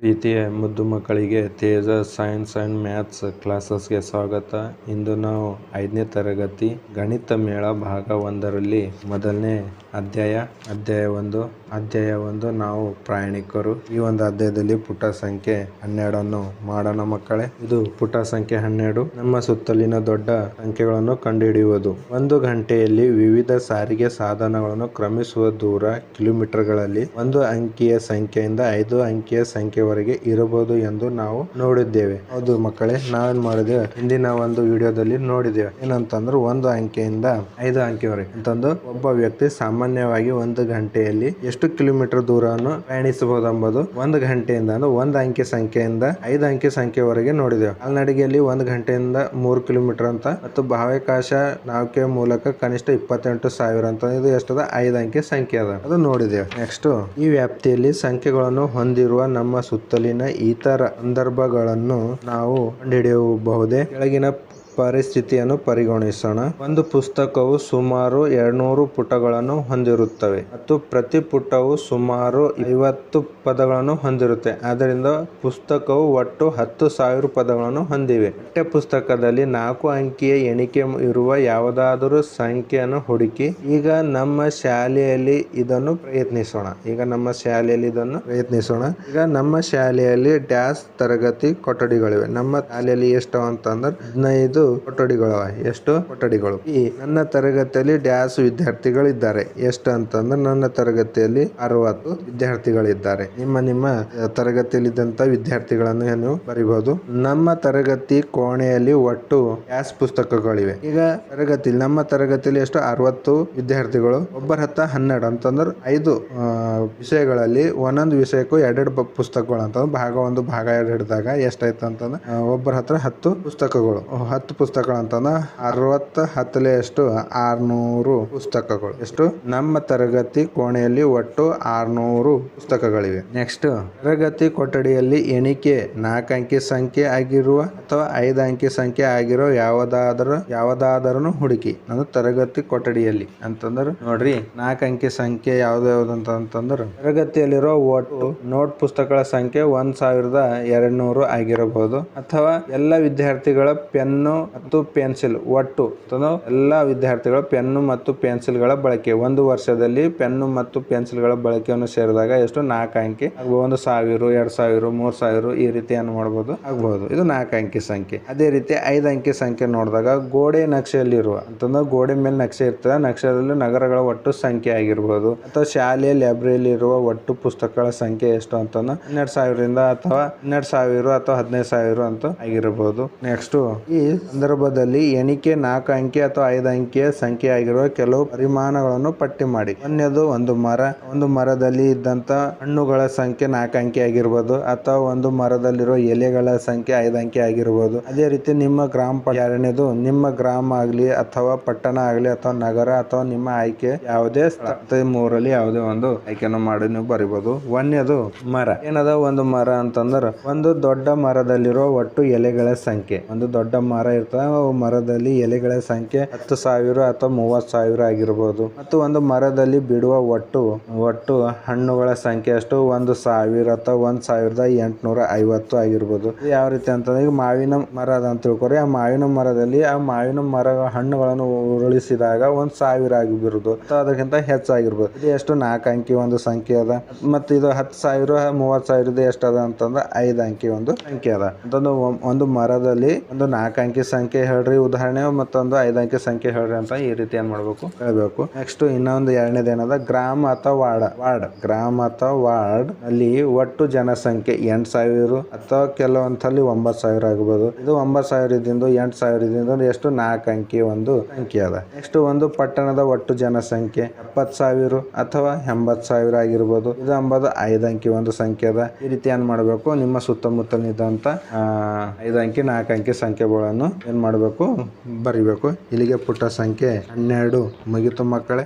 ಪ್ರೀತಿಯ ಮುದ್ದು ಮಕ್ಕಳಿಗೆ ತೇಜಸ್ ಸೈನ್ಸ್ ಅಂಡ್ ಮ್ಯಾಥ್ಸ್ ಕ್ಲಾಸಸ್ಗೆ ಸ್ವಾಗತ. ಇಂದು ನಾವು 5ನೇ ತರಗತಿ ಗಣಿತ ಮೇಳ ಭಾಗ 1ರಲ್ಲಿ ಮೊದಲನೇ ಅಧ್ಯಾಯ 1 ನಾವು ಪ್ರಯಾಣಿಕರು. ಈ ಒಂದು ಅಧ್ಯಾಯದಲ್ಲಿ ಪುಟ ಸಂಖ್ಯೆ 12 ಮಾಡೋಣ ಮಕ್ಕಳೇ. ಇದು ಪುಟ ಸಂಖ್ಯೆ 12. ನಮ್ಮ ಸುತ್ತಲಿನ ದೊಡ್ಡ ಸಂಖ್ಯೆಗಳನ್ನು ಕಂಡುಹಿಡಿಯುವುದು. ಒಂದು ಗಂಟೆಯಲ್ಲಿ ವಿವಿಧ ಸಾರಿಗೆ ಸಾಧನಗಳನ್ನು ಕ್ರಮಿಸುವ ದೂರ ಕಿಲೋಮೀಟರ್ಗಳಲ್ಲಿ 1 ಅಂಕಿಯ ಸಂಖ್ಯೆಯಿಂದ 5 ಅಂಕಿಯ ಸಂಖ್ಯೆವರೆಗೆ ಇರಬಹುದು ಎಂದು ನಾವು ನೋಡಿದ್ದೇವೆ. ಹೌದು ಮಕ್ಕಳೇ, ನಾವೇನ್ ಮಾಡಿದ್ದೇವೆ, ಹಿಂದಿನ ಒಂದು ವಿಡಿಯೋದಲ್ಲಿ ನೋಡಿದ್ದೇವೆ. ಏನಂತಂದ್ರೆ 1 ಅಂಕೆಯಿಂದ 5 ಅಂಕೆವರೆಗೆ ಅಂತಂದು ಒಬ್ಬ ವ್ಯಕ್ತಿ ಸಾಮಾನ್ಯವಾಗಿ 1 ಗಂಟೆಯಲ್ಲಿ ಎಷ್ಟು ಕಿಲೋಮೀಟರ್ ದೂರವನ್ನು ಪ್ರಯಾಣಿಸಬಹುದೆಂಬುದು 1 ಗಂಟೆಯಿಂದ 1 ಅಂಕೆ ಸಂಖ್ಯೆಯಿಂದ 5 ಅಂಕೆ ಸಂಖ್ಯೆವರೆಗೆ ನೋಡಿದ್ದೇವೆ. ಕಾಲ್ನಡಿಗೆಯಲ್ಲಿ 1 ಗಂಟೆಯಿಂದ 3 ಕಿಲೋಮೀಟರ್ ಅಂತ, ಮತ್ತು ಬಾಹ್ಯಾಕಾಶ ನೌಕೆಯ ಮೂಲಕ ಕನಿಷ್ಠ 28,000 ಅಂತ. ಇದು ಎಷ್ಟದ 5 ಅಂಕೆ ಸಂಖ್ಯೆ ಅದ, ಅದು ನೋಡಿದ್ದೇವೆ. ನೆಕ್ಸ್ಟ್, ಈ ವ್ಯಾಪ್ತಿಯಲ್ಲಿ ಸಂಖ್ಯೆಗಳನ್ನು ಹೊಂದಿರುವ ನಮ್ಮ ಸುತ್ತಲಿನ ಇತರ ಸಂದರ್ಭಗಳನ್ನು ನಾವು ಕಂಡುಹಿಡಿಯಬಹುದೇ? ಕೆಳಗಿನ ಪರಿಸ್ಥಿತಿಯನ್ನು ಪರಿಗಣಿಸೋಣ. ಒಂದು ಪುಸ್ತಕವು ಸುಮಾರು 200 ಪುಟಗಳನ್ನು ಹೊಂದಿರುತ್ತವೆ ಮತ್ತು ಪ್ರತಿ ಪುಟವು ಸುಮಾರು 50 ಪದಗಳನ್ನು ಹೊಂದಿರುತ್ತೆ. ಆದ್ದರಿಂದ ಪುಸ್ತಕವು ಒಟ್ಟು 10,000 ಪದಗಳನ್ನು ಹೊಂದಿವೆ. ಪಠ್ಯ ಪುಸ್ತಕದಲ್ಲಿ 4 ಅಂಕಿಯ ಎಣಿಕೆ ಇರುವ ಯಾವುದಾದರೂ ಸಂಖ್ಯೆಯನ್ನು ಹುಡುಕಿ. ಈಗ ನಮ್ಮ ಶಾಲೆಯಲ್ಲಿ ಇದನ್ನು ಪ್ರಯತ್ನಿಸೋಣ. ಈಗ ನಮ್ಮ ಶಾಲೆಯಲ್ಲಿ ಡ್ಯಾಶ್ ತರಗತಿ ಕೊಠಡಿಗಳಿವೆ. ನಮ್ಮ ಶಾಲೆಯಲ್ಲಿ ಎಷ್ಟು ಅಂತಂದ್ರೆ 15 ಕೊಠಡಿಗಳವ. ಎಷ್ಟು ಕೊಠಡಿಗಳು? ಈ ನನ್ನ ತರಗತಿಯಲ್ಲಿ ಡ್ಯಾಶ್ ವಿದ್ಯಾರ್ಥಿಗಳಿದ್ದಾರೆ. ಎಷ್ಟು ಅಂತಂದ್ರೆ ನನ್ನ ತರಗತಿಯಲ್ಲಿ 60 ವಿದ್ಯಾರ್ಥಿಗಳಿದ್ದಾರೆ. ನಿಮ್ಮ ತರಗತಿಯಲ್ಲಿದ್ದಂತ ವಿದ್ಯಾರ್ಥಿಗಳನ್ನು ನೀವು ಬರೀಬಹುದು. ನಮ್ಮ ತರಗತಿ ಕೋಣೆಯಲ್ಲಿ ಒಟ್ಟು ಡ್ಯಾಶ್ ಪುಸ್ತಕಗಳಿವೆ. ಈಗ ನಮ್ಮ ತರಗತಿಯಲ್ಲಿ ಎಷ್ಟು 60 ವಿದ್ಯಾರ್ಥಿಗಳು, ಒಬ್ಬರ ಹತ್ತ 12 ಅಂತಂದ್ರೆ 5 ವಿಷಯಗಳಲ್ಲಿ ಒಂದೊಂದು ವಿಷಯಕ್ಕೂ 2 ಪುಸ್ತಕಗಳು ಅಂತಂದ್ರೆ ಭಾಗ 1 ಭಾಗ 2 ಹಿಡಿದಾಗ ಎಷ್ಟಾಯ್ತು ಅಂತಂದ್ರೆ ಒಬ್ಬರ ಹತ್ರ 10 ಪುಸ್ತಕಗಳು. 10 ಪುಸ್ತಕಗಳು ಅಂತಂದ್ರೆ 60 10 ಎಷ್ಟು 600 ಪುಸ್ತಕಗಳು. ಎಷ್ಟು? ನಮ್ಮ ತರಗತಿ ಕೋಣೆಯಲ್ಲಿ ಒಟ್ಟು 600 ಪುಸ್ತಕಗಳಿವೆ. ನೆಕ್ಸ್ಟ್, ತರಗತಿ ಕೊಠಡಿಯಲ್ಲಿ ಎಣಿಕೆ 4 ಅಂಕಿ ಸಂಖ್ಯೆ ಆಗಿರುವ ಅಥವಾ 5 ಅಂಕಿ ಸಂಖ್ಯೆ ಆಗಿರೋ ಯಾವುದಾದರೂ ಹುಡುಕಿ. ನಾನು ತರಗತಿ ಕೊಠಡಿಯಲ್ಲಿ ಅಂತಂದ್ರೆ ನೋಡ್ರಿ, 4 ಅಂಕಿ ಸಂಖ್ಯೆ ಯಾವ್ದಂತಂದ್ರೆ ತರಗತಿಯಲ್ಲಿರೋ ಒಟ್ಟು ನೋಟ್ ಪುಸ್ತಕಗಳ ಸಂಖ್ಯೆ 1200 ಆಗಿರಬಹುದು. ಅಥವಾ ಎಲ್ಲ ವಿದ್ಯಾರ್ಥಿಗಳ ಪೆನ್ನು ಮತ್ತು ಪೆನ್ಸಿಲ್ ಒಟ್ಟು ಎಲ್ಲ ವಿದ್ಯಾರ್ಥಿಗಳ ಪೆನ್ನು ಮತ್ತು ಪೆನ್ಸಿಲ್ಗಳ ಬಳಕೆ ಒಂದು ವರ್ಷದಲ್ಲಿ ಪೆನ್ನು ಮತ್ತು ಪೆನ್ಸಿಲ್ಗಳ ಬಳಕೆಯನ್ನು ಸೇರಿದಾಗ ಎಷ್ಟು 4 ಅಂಕಿ ಆಗ್ಬಹುದು. 1,000 2,000 3,000 ಈ ರೀತಿ ಏನು ಮಾಡಬಹುದು ಆಗಬಹುದು. ಇದು 4 ಅಂಕಿ ಸಂಖ್ಯೆ. ಅದೇ ರೀತಿ 5 ಅಂಕಿ ಸಂಖ್ಯೆ ನೋಡಿದಾಗ ಗೋಡೆ ನಕ್ಷೆಯಲ್ಲಿರುವ ಅಂತಂದ್ರೆ ಗೋಡೆ ಮೇಲೆ ನಕ್ಷೆ ಇರ್ತದೆ. ನಕ್ಷೆಯಲ್ಲಿ ನಗರಗಳ ಒಟ್ಟು ಸಂಖ್ಯೆ ಆಗಿರ್ಬೋದು. ಅಥವಾ ಶಾಲೆಯ ಲೈಬ್ರರಿಯಲ್ಲಿ ಇರುವ ಒಟ್ಟು ಪುಸ್ತಕಗಳ ಸಂಖ್ಯೆ ಎಷ್ಟು ಅಂತಂದ್ರೆ 12,000 ಅಥವಾ 12,000 ಅಥವಾ 15,000 ಅಂತ ಆಗಿರಬಹುದು. ನೆಕ್ಸ್ಟ್, ಈ ಸಂದರ್ಭದಲ್ಲಿ ಎಣಿಕೆ 4 ಅಂಕಿ ಅಥವಾ 5 ಅಂಕಿಯ ಸಂಖ್ಯೆ ಆಗಿರುವ ಕೆಲವು ಪರಿಮಾಣಗಳನ್ನು ಪಟ್ಟಿ ಮಾಡಿ. ಒಂದು ಮರದಲ್ಲಿ ಇದ್ದಂತ ಹಣ್ಣುಗಳ ಸಂಖ್ಯೆ 4 ಅಂಕಿ ಆಗಿರ್ಬೋದು, ಅಥವಾ ಒಂದು ಮರದಲ್ಲಿರೋ ಎಲೆಗಳ ಸಂಖ್ಯೆ 5 ಅಂಕಿ ಆಗಿರ್ಬೋದು. ಅದೇ ರೀತಿ ನಿಮ್ಮ ಎರಡನೇದು, ನಿಮ್ಮ ಗ್ರಾಮ ಆಗ್ಲಿ ಅಥವಾ ಪಟ್ಟಣ ಆಗ್ಲಿ ಅಥವಾ ನಗರ ಅಥವಾ ನಿಮ್ಮ ಆಯ್ಕೆ ಯಾವುದೇ ಮೂರಲ್ಲಿ ಯಾವುದೇ ಒಂದು ಆಯ್ಕೆಯನ್ನು ಮಾಡಿ ನೀವು ಬರಿಬಹುದು. ಒಂದನೇದು ಮರ. ಏನದ ಒಂದು ಮರ ಅಂತಂದ್ರೆ ಒಂದು ದೊಡ್ಡ ಮರದಲ್ಲಿರೋ ಒಟ್ಟು ಎಲೆಗಳ ಸಂಖ್ಯೆ. ಒಂದು ದೊಡ್ಡ ಮರ ಇರ್ತದೆ, ಮರದಲ್ಲಿ ಎಲೆಗಳ ಸಂಖ್ಯೆ 10,000 ಅಥವಾ 30,000 ಆಗಿರ್ಬೋದು. ಮತ್ತು ಒಂದು ಮರದಲ್ಲಿ ಬಿಡುವ ಒಟ್ಟು ಹಣ್ಣುಗಳ ಸಂಖ್ಯೆ ಅಷ್ಟು 1,000 ಅಥವಾ 1,850 ಆಗಿರ್ಬೋದು. ಯಾವ ರೀತಿ ಅಂತಂದ್ರೆ ಈಗ ಮಾವಿನ ಮರ ಅದ ಅಂತ ತಿಳ್ಕೊರಿ. ಆ ಮಾವಿನ ಮರದಲ್ಲಿ ಆ ಮಾವಿನ ಮರ ಹಣ್ಣುಗಳನ್ನು ಉರುಳಿಸಿದಾಗ 1,000 ಆಗಿಬಿರುದು ಅಥವಾ ಅದಕ್ಕಿಂತ ಹೆಚ್ಚಾಗಿರ್ಬೋದು. ಇದು ಎಷ್ಟು 4 ಅಂಕಿ ಒಂದು ಸಂಖ್ಯೆ ಅದ. ಮತ್ತು ಇದು 10,000 30,000 ಎಷ್ಟದ ಅಂತಂದ್ರೆ 5 ಅಂಕಿ ಒಂದು ಸಂಖ್ಯೆ ಅದ. ಅಂತಂದು ಒಂದು ಮರದಲ್ಲಿ ಒಂದು 4 ಅಂಕಿ ಸಂಖ್ಯೆ ಹೇಳ್ರಿ ಉದಾಹರಣೆ, ಮತ್ತೊಂದು 5 ಅಂಕಿ ಸಂಖ್ಯೆ ಹೇಳ್ರಿ ಅಂತ ಈ ರೀತಿ ಏನ್ ಮಾಡ್ಬೇಕು ಹೇಳ್ಬೇಕು. ನೆಕ್ಸ್ಟ್, ಇನ್ನೊಂದು ಎರಡನೇದು ಏನದ, ಗ್ರಾಮ ಅಥವಾ ವಾರ್ಡ್. ಗ್ರಾಮ ಅಥವಾ ವಾರ್ಡ್ ಅಲ್ಲಿ ಒಟ್ಟು ಜನಸಂಖ್ಯೆ 8,000 ಅಥವಾ ಕೆಲವೊಂದಲ್ಲಿ 9,000 ಆಗಬಹುದು. ಇದು 9,000 ಇದಿಂದ 8,000 ಎಷ್ಟು 4 ಅಂಕಿ ಒಂದು ಸಂಖ್ಯೆ ಅದ. ನೆಕ್ಸ್ಟ್, ಒಂದು ಪಟ್ಟಣದ ಒಟ್ಟು ಜನಸಂಖ್ಯೆ 70,000 ಅಥವಾ 80,000 ಆಗಿರ್ಬೋದು. ಇದು 5 ಅಂಕಿ ಒಂದು ಸಂಖ್ಯೆ ಅದ. ಈ ರೀತಿ ಏನ್ ಮಾಡ್ಬೇಕು, ನಿಮ್ಮ ಸುತ್ತಮುತ್ತಲಿದ್ದಂತ 5 ಅಂಕಿ 4 ಅಂಕಿ ಸಂಖ್ಯೆಗಳನ್ನು ಏನ್ ಮಾಡ್ಬೇಕು ಬರಿಬೇಕು. ಇಲ್ಲಿಗೆ ಪುಟ ಸಂಖ್ಯೆ 12 ಮುಗಿತು ಮಕ್ಕಳೇ.